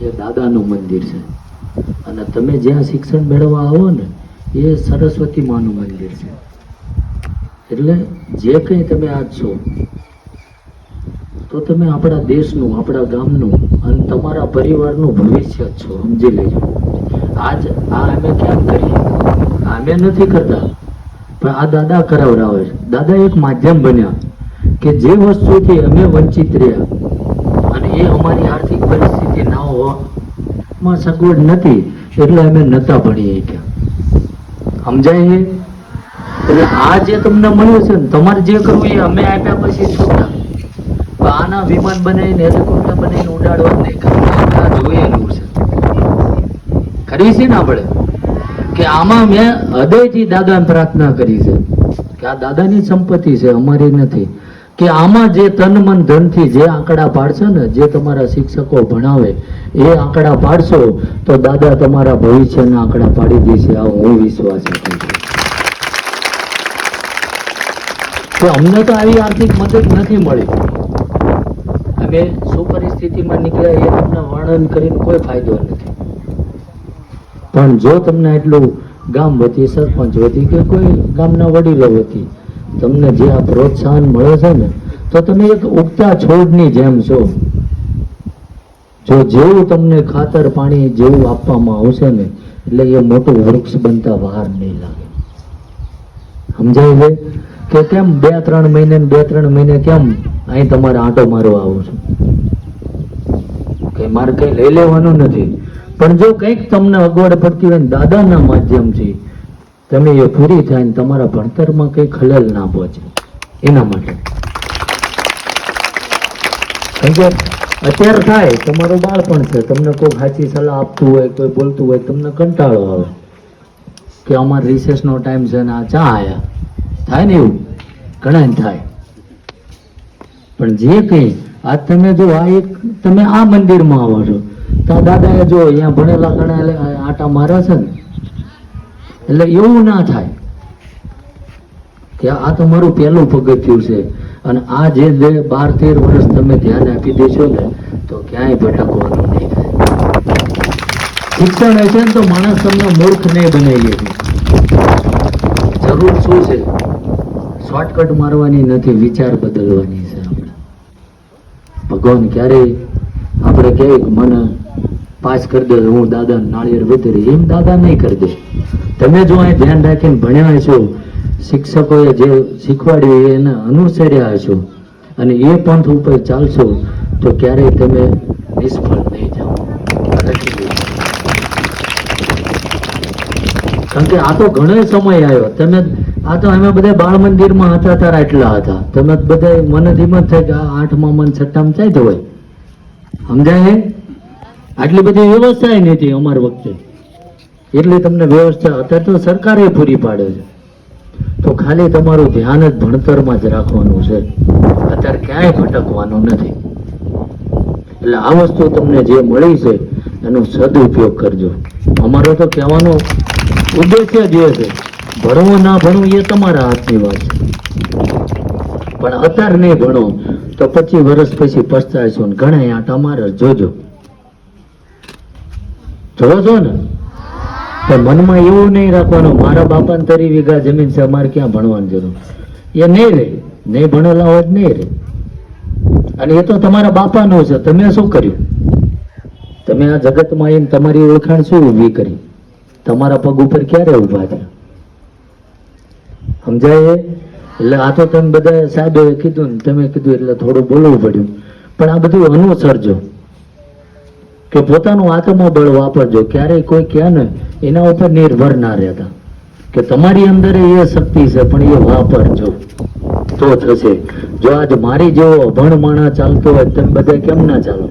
એ દાદાનું મંદિર છે. અને તમે જ્યાં શિક્ષણ મેળવવા આવો ને એ સરસ્વતી માનું મંદિર છે. એટલે જે કંઈ તમે આજ છો તો તમે આપણા દેશનું, આપણા ગામનું અને તમારા પરિવારનું ભવિષ્ય જ છો, સમજી લેજો. આજ આ અમે કેમ કરીએ? અમે નથી કરતા, પણ આ દાદા કરાવડાવે છે. દાદા એક માધ્યમ બન્યા કે જે વસ્તુથી અમે વંચિત રહ્યા અને એ અમારી આર્થિક પરિસ્થિતિ ના હોવામાં સગવડ નથી એટલે અમે નતા ભણીએ ક્યાં. સમજાય છે? એટલે આ જે તમને મળ્યું છે ને, તમારે જે કરવું એ અમે આપ્યા પછી છૂટા. આના વિમાન બનાવીને હેલિકોપ્ટર બનાવીને ઉડાડવા નહીં કરવું. જોયેલું છે, કરી છે ને આપણે કે આમાં મેં હૃદયથી દાદાને પ્રાર્થના કરી છે કે આ દાદાની સંપત્તિ છે, અમારી નથી. કે આમાં જે તન મન ધનથી જે આંકડા પાડશે ને, જે તમારા શિક્ષકો ભણાવે એ આંકડા પાડશો તો દાદા તમારા ભવિષ્યના આંકડા પાડી દેશે. આ હું વિશ્વાસ રાખું છું. તો અમને તો આવી આર્થિક મદદ નથી મળી. અમે શું પરિસ્થિતિમાં નીકળ્યા એ તમને વર્ણન કરીને કોઈ ફાયદો નથી. પણ જો તમને એટલું ગામ વતી, સરપંચ વતી કે કોઈ ગામના વડીલો વતી તમને જે આ પ્રોત્સાહન મળે છે ને, તો તમે એક ઉગતા છોડની જેમ છો. જો જેવું તમને ખાતર પાણી જેવું આપવામાં આવશે ને, એટલે એ મોટું વૃક્ષ બનતા વાર નહીં લાગે. સમજાય છે કે કેમ 2-3 મહિને કેમ અહીં તમારે આંટો મારવા આવું છું? કે મારે કઈ લઈ લેવાનું નથી, પણ જો કંઈક તમને અગવડ પડતી હોય ને દાદાના માધ્યમથી તમે એ પૂરી થાય ને તમારા ભણતરમાં કંઈ ખલેલ ના પહોંચે એના માટે. કારણ કે અત્યારે થાય તમારું બાળપણ છે, તમને કોઈ સાચી સલાહ આપતું હોય, કોઈ બોલતું હોય, તમને કંટાળો આવે કે અમારે રિસેસનો ટાઈમ છે ને આ ચા આયા થાય ને, એવું ઘણા થાય. પણ જે કંઈ આજ તમે જો આ એક તમે આ મંદિરમાં આવો છો તો દાદાએ જો અહીંયા ભણેલા ઘણા આટા મારે છે ને, એટલે એવું ના થાય કે આ તમારું પહેલું પગથિયું છે. અને આ જે 12-13 વર્ષ તમે ધ્યાન આપી દેશો ને તો ક્યાંય ભટકવાનું નહીં થાય. શિક્ષણ હશે ને તો માણસ તમને મૂર્ખ નહીં બનાવી લે. જરૂર શું છે? શોર્ટકટ મારવાની નથી, વિચાર બદલવાની છે. આપણે ભગવાન ક્યારેય આપણે કહીએ કે મને પાસ કરી દે, હું દાદા નાળિયેર વધેરી, એમ દાદા નહીં કરી દે. તમે જો અહીં ધ્યાન રાખીને ભણ્યા છો, શિક્ષકોએ જે શીખવાડ્યું એને અનુસર્યા છો અને એ પંથ ઉપર ચાલશો તો ક્યારેય તમે નિષ્ફળ નહીં જાઓ. કારણ કે આ તો ઘણો સમય આવ્યો. તમે આ તો અમે બધા બાળ મંદિરમાં હતા તારા એટલા હતા. તમે બધા મને ધીમત થાય કે 8મા મન 6ઠામાં થાય તો હોય. સમજાય? આટલી બધી વ્યવસ્થા નથી અમારી વખતે. એટલી તમને વ્યવસ્થા અત્યારે તો સરકારે પૂરી પાડે છે. તો ખાલી તમારું ધ્યાન જ ભણતરમાં જ રાખવાનું છે, અત્યારે ક્યાંય ભટકવાનું નથી. એટલે આ વસ્તુ તમને જે મળી છે એનો સદુપયોગ કરજો. અમારો તો કહેવાનો ઉદ્દેશ્ય જ એ છે, ભણવું ના ભણવું એ તમારા હાથની વાત છે. પણ અત્યારે નહીં ભણો તો 25 વર્ષ પછી પછતાશો ને ઘણા આંટા મારે. જોજો છો ને. તો મનમાં એવું નહીં રાખવાનું મારા બાપાને 30 વીઘા જમીન છે, અમારે ક્યાં ભણવાની જરૂર. એ નહીં રહે, નહીં ભણેલા હોય નહીં રહે. અને એ તો તમારા બાપાનું છે. તમે શું કર્યું? તમે આ જગતમાં આવીને તમારી ઓળખાણ શું ઊભી કરી? તમારા પગ ઉપર ક્યારે ઊભા થયા? સમજાય? એટલે આ તો તમે બધા સાહેબે કીધું ને તમે કીધું એટલે થોડું બોલવું પડ્યું. પણ આ બધું અનુસરજો કે પોતાનું આત્મબળ વાપરજો. ક્યારેય કોઈ કહે ને એના ઉપર નિર્ભર ના રહેતા કે તમારી અંદર એ શક્તિ છે પણ એ વાપરજો તો થશે. જો આજ મારી જેવો અભણ માણસ ચાલતો હોય તમે બધા કેમ ના ચાલો?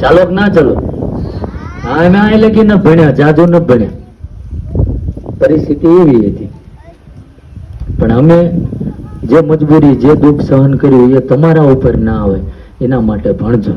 ચાલો કે ના ચાલો? હા, અમે આ લગી ન ભણ્યા, જાજુ ન ભણ્યા, પરિસ્થિતિ એવી હતી. પણ અમે જે મજબૂરી જે દુઃખ સહન કર્યું એ તમારા ઉપર ના આવે એના માટે ભણજો.